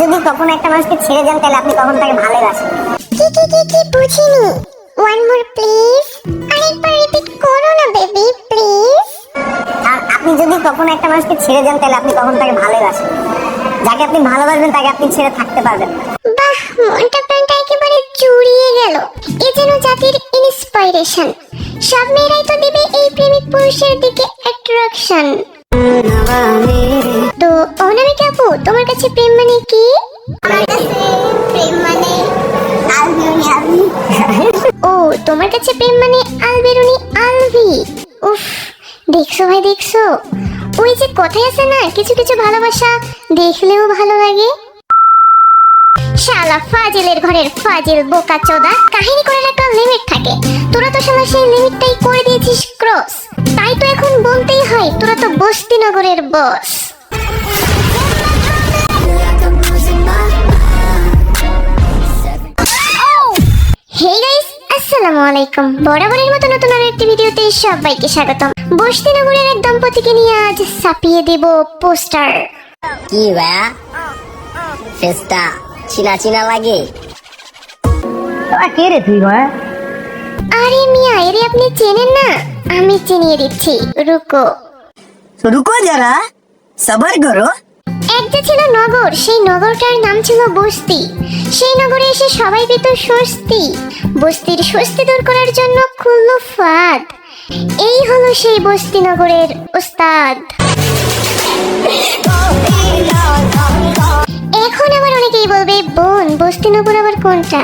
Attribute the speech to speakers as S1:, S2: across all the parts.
S1: যদি কখনো একটা মানুষকে ছেড়ে যান তাহলে আপনি কখন তাকে ভালোবাসেন?
S2: কি বুঝিনি। One more please. আরেকবার রিপিট করো না বেবি প্লিজ।
S1: আর আপনি যদি কখনো একটা মানুষকে ছেড়ে যান তাহলে আপনি কখন তাকে ভালোবাসেন? যাকে আপনি ভালোবাসবেন তাকে আপনি ছেড়ে থাকতে পারবেন না।
S2: বাহ, মনটা প্রাণটা একেবারে জুড়িয়ে গেল। এ যেন জাতির ইন্সপাইরেশন। সব মেয়েরাই তো দেবে এই প্রেমিক পুরুষের দিকে অ্যাট্রাকশন। তো অনামিকা আপু, তোমার কাছে প্রেম মানে কি?
S1: আমার কাছে প্রেম মানে আলবেরুনি আলভি।
S2: ও, তোমার কাছে প্রেম মানে আলবেরুনি আলভি। উফ, দেখছো ভাই দেখছো, ওই যে কথাই আছে না, কিছু কিছু ভালোবাসা দেখলেও ভালো লাগে। শালা ফাজিলের ঘরের ফাজিল বোকা চোদা, কাহিনী করার একটা লিমিট থাকে। তোরা তো শালা সেই লিমিটটাই করে দিয়েছিস ক্রস। তাই তো এখন বলতেই হয় তোরা তো বস্তিনগরের বস। হে গাইস, আসসালামু আলাইকুম। বরাবরের মতো নতুন আরো একটি ভিডিওতে সবাইকে স্বাগতম। বস্তিনগরের এক দম্পতিকে নিয়ে আজ ছাপিয়ে দেব পোস্টার।
S1: কি ভাইয়া, ফেসটা চিনা চিনা লাগে? কে রে তুই ভাই?
S2: আরে মিয়া, এরে আপনি চেনেন না? আমি চিনিয়ে দিচ্ছি, রুকো।
S1: রুকো যারা, সবার করো।
S2: এক যে ছিল নগর, সেই নগরটার নাম ছিল বস্তি। সেই নগরে এসে সবাই পেত স্বস্তি। বস্তির স্বস্তি দূর করার জন্য খুললো ফাঁদ। এই হলো সেই বস্তি নগরের ওস্তাদ। এখন আবার অনেকেই বলবে, বোন বস্তিনগর আবার কোনটা?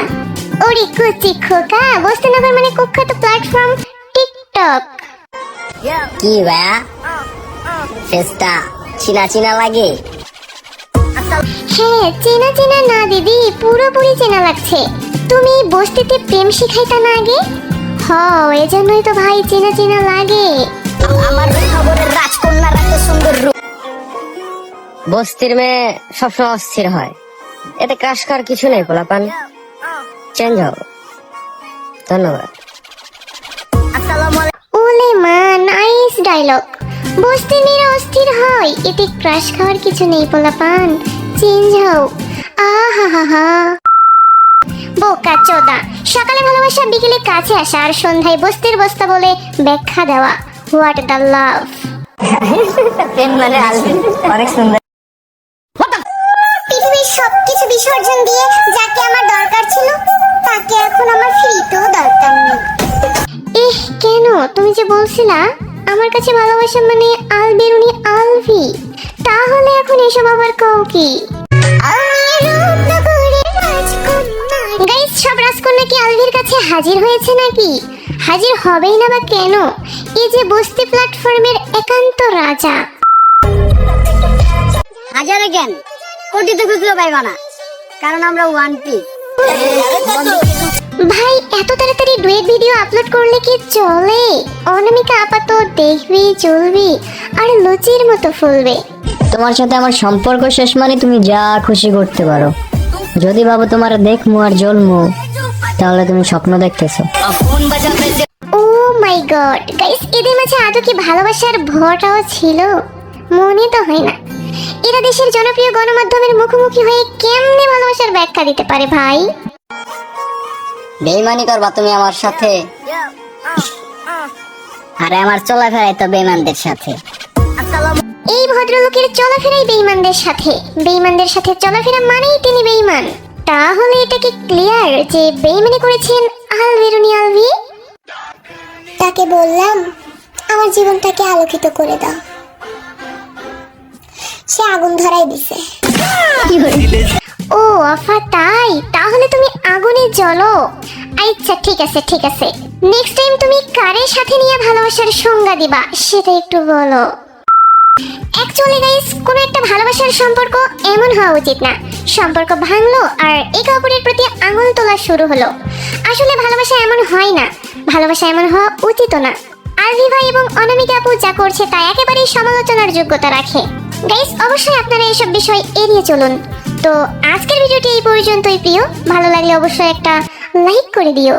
S2: ওরে কুচি খোকা, বস্তিনগর মানে কুখ্যাত প্ল্যাটফর্ম টিকটক।
S1: কি ভাইয়া, ফেসটা চিনা চিনা লাগে?
S2: হ্যাঁ, চেনা চেনা না দিদি, পুরোপুরি চেনা লাগছে। তুমি বস্তিতে প্রেম শিখাইতা না আগে? হ, এজন্যই তো ভাই চেনা চেনা লাগে।
S1: আমার খবরের রাজকন্যার এত সুন্দর রূপ। বস্তির মেয়ে সবসময় অস্থির হয়, এতে ক্রাশ করার কিছু নেই। পোলাপান চেঞ্জ হও। ধন্যবাদ।
S2: ওলে মা, নাইস ডায়লগ। বস্তির মেয়েরা অস্থির হয়, এতে ক্রাশ খাওয়ার কিছু নেই। পোলাপান চেঞ্জ হও। আহা হা হা। বোকা চোদা, সকালে ভালোবাসা, বিকেলে কাছে আসা, আর সন্ধ্যায় বস্তির বস্তা বলে ব্যাখ্যা দেওয়া। হোয়াট দ্য লাভ।
S1: প্রেম মানে আলবি, অনেক সুন্দর।
S2: পৃথিবীর সবকিছু বিসর্জন দিয়ে যাকে আমার দরকার ছিল, তাকে এখন আমার ফিরতেও দরকার নেই। কেন? তুমি যে বলছিলা আমার কাছে ভালোবাসা মানে আলবেরুনি আলভি, তাহলে এখন এসব আবার কও কি? গাইস, সব রাজকন্যা কি আলভির কাছে হাজির হয়েছে নাকি? হাজির হবেই না বা কেন? এই যে বস্তি প্ল্যাটফর্মের একান্ত রাজা।
S1: হাজারে জ্ঞান কোটিতে খুঁজলেও পাইবা না, কারণ আমরা ওয়ান পিস।
S2: ভাই, এত তাড়াতাড়ি ডুয়েট ভিডিও আপলোড করলে কি চলে? অনামিকা আপাতত দেখবি, চলবি, আর লুচির মতো ফুলবে।
S3: তোমার সাথে আমার সম্পর্ক শেষ মানে তুমি যা খুশি করতে পারো। যদি ভাবো তোমার দেখমু আর জ্বলমু, তাহলে তুমি স্বপ্ন দেখতেছো।
S2: ও মাই গড গাইস, এদের মাঝে আদৌ কি ভালোবাসার ভয়টাও ছিল? মনে তো হয় না। এরা দেশের জনপ্রিয় গণমাধ্যমের মুখোমুখি হয়ে কেমনে ভালোবাসার ব্যাখ্যা দিতে পারে ভাই?
S3: বেইমানি করবা তুমি আমার সাথে? আরে আমার চলাফেরাই তো বেইমানদের সাথে।
S2: এই ভদ্রলোকের চলাফেরাই বেঈমানদের সাথে। বেঈমানদের সাথে চলাফেরা মানেই তিনি বেঈমান। তাহলে এটা কি ক্লিয়ার যে বেঈমানি করেছেন আলবেরুনি আলভি? তাকে বললাম আমার জীবনটাকে আলোকিত করে দাও, সে আগুন ধরাই দিছে। ও আফা, তাই? তাহলে তুমি আগুনে জ্বলো। আচ্ছা ঠিক আছে ঠিক আছে, নেক্সট টাইম তুমি কারের সাথে নিয়ে ভালোবাসার সংজ্ঞা দিবা সেটা একটু বলো। অ্যাকচুয়ালি গাইস, কোনো একটা ভালোবাসার সম্পর্ক এমন হওয়া উচিত না সম্পর্ক ভাঙলো আর একে অপরের প্রতি আঙুল তোলা শুরু হলো। আসলে ভালোবাসা এমন হয় না, ভালোবাসা এমন হওয়া উচিত না। আলভি ভাই এবং অনামিকা আপু যা করছে তা একেবারেই সমালোচনার যোগ্যতা রাখে। গাইস, অবশ্যই আপনারা এসব বিষয় এড়িয়ে চলুন। তো আজকের ভিডিওটি এই পর্যন্তই প্রিয়। ভালো লাগলে অবশ্যই একটা লাইক করে দিও।